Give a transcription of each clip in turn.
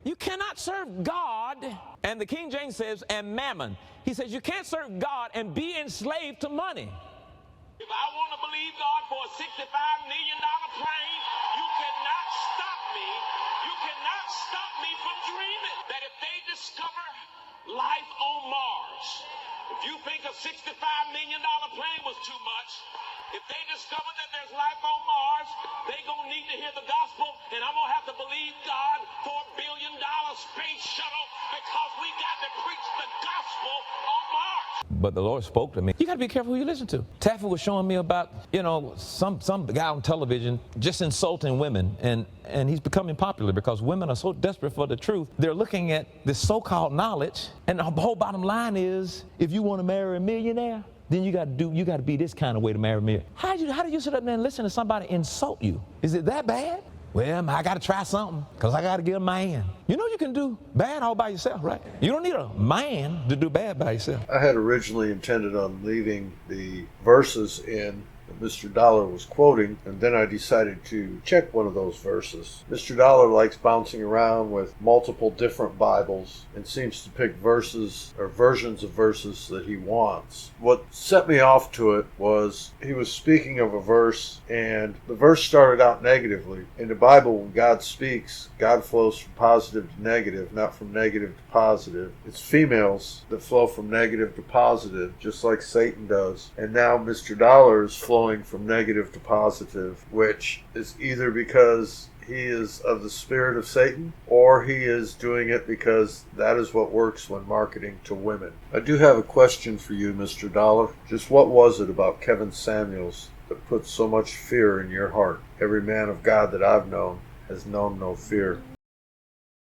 You cannot serve God, and the King James says, and mammon. He says you can't serve God and be enslaved to money. If I want to believe God for a $65 million plane, you cannot stop me. You cannot stop me from dreaming that if they discover life on Mars, if you think a $65 million plane was too much, if they discover that there's life on Mars, they're going to need to hear the gospel, and I'm going to have to believe God for $1 billion space shuttle because we got to preach the gospel on Mars. But the Lord spoke to me. You got to be careful who you listen to. Taffer was showing me about, some guy on television just insulting women, and he's becoming popular because women are so desperate for the truth. They're looking at this so-called knowledge, and the whole bottom line is, if you want to marry a millionaire, then you got to be this kind of way to marry me. How do you sit up there and listen to somebody insult you? Is it that bad? Well, I got to try something because I got to get a man. You know you can do bad all by yourself, right? You don't need a man to do bad by yourself. I had originally intended on leaving the verses in that Mr. Dollar was quoting, and then I decided to check one of those verses. Mr. Dollar likes bouncing around with multiple different Bibles and seems to pick verses or versions of verses that he wants. What set me off to it was he was speaking of a verse, and the verse started out negatively. In the Bible, when God speaks, God flows from positive to negative, not from negative to positive. It's females that flow from negative to positive, just like Satan does. And now Mr. Dollar is flowing from negative to positive, which is either because he is of the spirit of Satan, or he is doing it because that is what works when marketing to women. I do have a question for you, Mr. Dollar. Just what was it about Kevin Samuels that put so much fear in your heart? Every man of God that I've known has known no fear.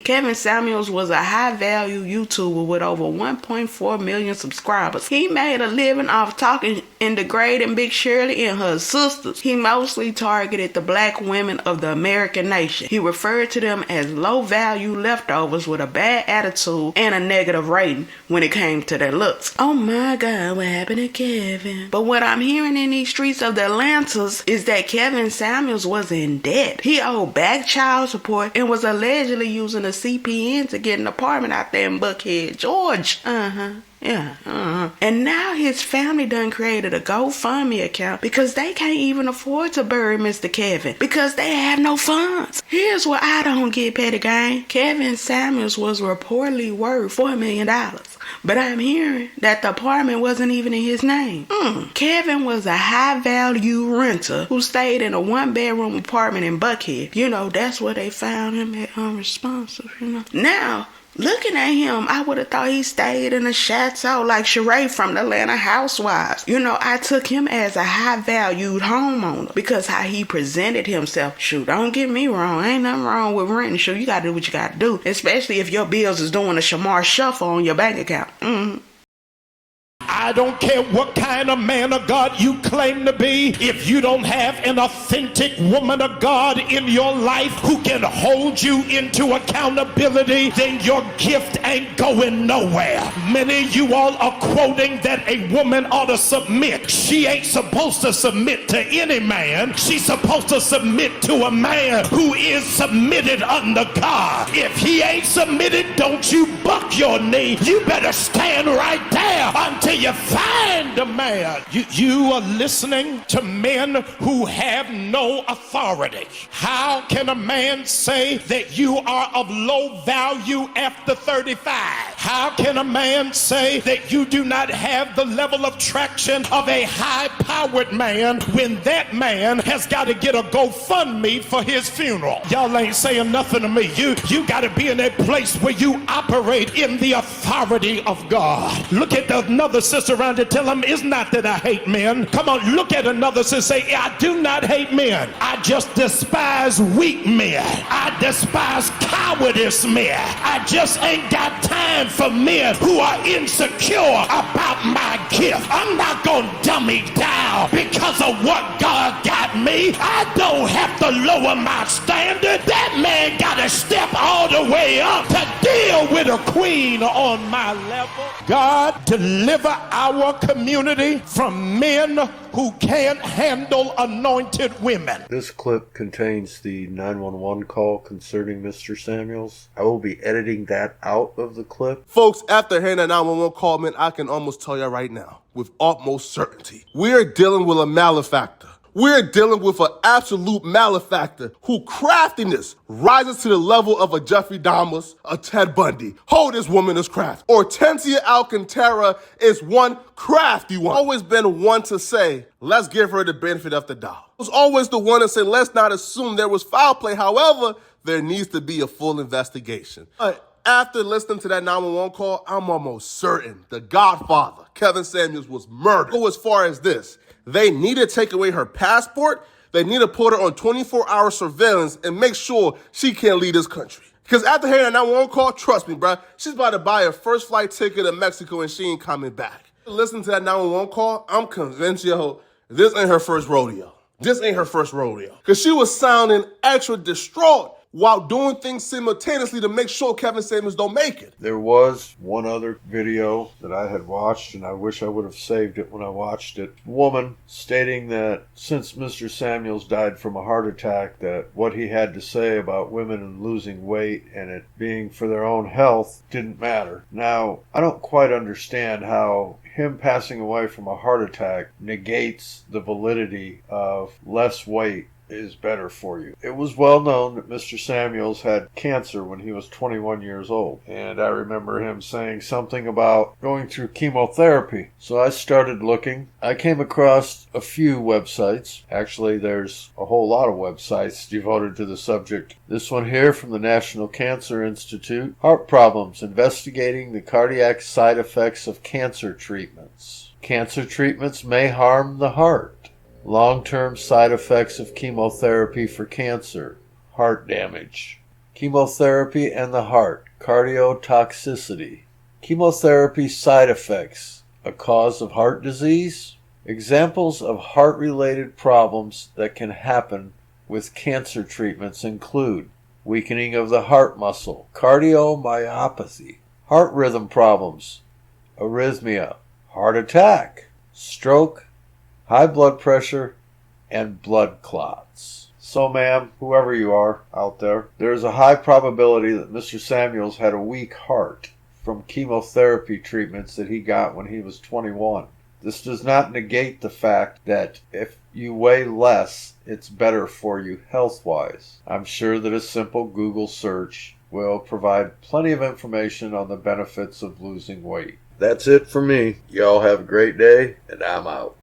Kevin Samuels was a high-value YouTuber with over 1.4 million subscribers. He made a living off talking and degrading Big Shirley and her sisters. He mostly targeted the black women of the American nation. He referred to them as low-value leftovers with a bad attitude and a negative rating when it came to their looks. Oh my God, what happened to Kevin? But what I'm hearing in these streets of the Atlantas is that Kevin Samuels was in debt. He owed back child support and was allegedly using a CPN to get an apartment out there in Buckhead, Georgia. And now his family done created a GoFundMe account because they can't even afford to bury Mr. Kevin because they have no funds. Here's what I don't get, Petty Gang. Kevin Samuels was reportedly worth $4 million. But I'm hearing that the apartment wasn't even in his name. Kevin was a high-value renter who stayed in a one-bedroom apartment in Buckhead. You know, that's where they found him at unresponsive, Now, looking at him, I would have thought he stayed in a chateau like Sheree from the Atlanta Housewives. I took him as a high-valued homeowner because how he presented himself. Shoot, don't get me wrong. Ain't nothing wrong with renting. Shoot, you got to do what you got to do, especially if your bills is doing a Shamar Shuffle on your bank account. I don't care what kind of man of God you claim to be. If you don't have an authentic woman of God in your life who can hold you into accountability, then your gift ain't going nowhere. Many of you all are quoting that a woman ought to submit. She ain't supposed to submit to any man. She's supposed to submit to a man who is submitted under God. If he ain't submitted, don't you buck your knee. You better stand right there until you find a man. You are listening to men who have no authority. How can a man say that you are of low value after 35? How can a man say that you do not have the level of traction of a high-powered man when that man has got to get a GoFundMe for his funeral? Y'all ain't saying nothing to me. You got to be in a place where you operate in the authority of God. Look at another sister around to tell them it's not that I hate men. Come on, look at another and say, I do not hate men. I just despise weak men. I despise cowardice men. I just ain't got time for men who are insecure about my gift. I'm not gonna dummy down because of what God got me. I don't have to lower my standard. That man gotta step all the way up to deal with with a queen on my level. God, deliver our community from men who can't handle anointed women. This clip contains the 911 call concerning Mr. Samuels. I will be editing that out of the clip. Folks, after hearing that 911 call, man, I can almost tell you right now, with utmost certainty, we're dealing with a malefactor. We're dealing with an absolute malefactor who craftiness rises to the level of a Jeffrey Dahmer, a Ted Bundy. Oh, this woman is crafty. Hortensia Alcantara is one crafty one. Always been one to say, let's give her the benefit of the doubt. Was always the one to say, let's not assume there was foul play. However, there needs to be a full investigation. After listening to that 911 call, I'm almost certain the Godfather, Kevin Samuels, was murdered. Go as far as this. They need to take away her passport. They need to put her on 24-hour surveillance and make sure she can't leave this country. Because after hearing that 911 call, trust me, bro, she's about to buy her first flight ticket to Mexico and she ain't coming back. Listen to that 911 call, I'm convinced, yo, this ain't her first rodeo. This ain't her first rodeo. Because she was sounding extra distraught while doing things simultaneously to make sure Kevin Samuels don't make it. There was one other video that I had watched, and I wish I would have saved it when I watched it. A woman stating that since Mr. Samuels died from a heart attack, that what he had to say about women and losing weight and it being for their own health didn't matter. Now, I don't quite understand how him passing away from a heart attack negates the validity of less weight is better for you. It was well known that Mr. Samuels had cancer when he was 21 years old, and I remember him saying something about going through chemotherapy. So I started looking. I came across a few websites. Actually, there's a whole lot of websites devoted to the subject. This one here from the National Cancer Institute. Heart problems, investigating the cardiac side effects of cancer treatments. Cancer treatments may harm the heart. Long-term side effects of chemotherapy for cancer. Heart damage. Chemotherapy and the heart. Cardiotoxicity. Chemotherapy side effects. A cause of heart disease. Examples of heart-related problems that can happen with cancer treatments include weakening of the heart muscle, cardiomyopathy, heart rhythm problems, arrhythmia, heart attack, stroke, high blood pressure, and blood clots. So, ma'am, whoever you are out there, there's a high probability that Mr. Samuels had a weak heart from chemotherapy treatments that he got when he was 21. This does not negate the fact that if you weigh less, it's better for you health-wise. I'm sure that a simple Google search will provide plenty of information on the benefits of losing weight. That's it for me. Y'all have a great day, and I'm out.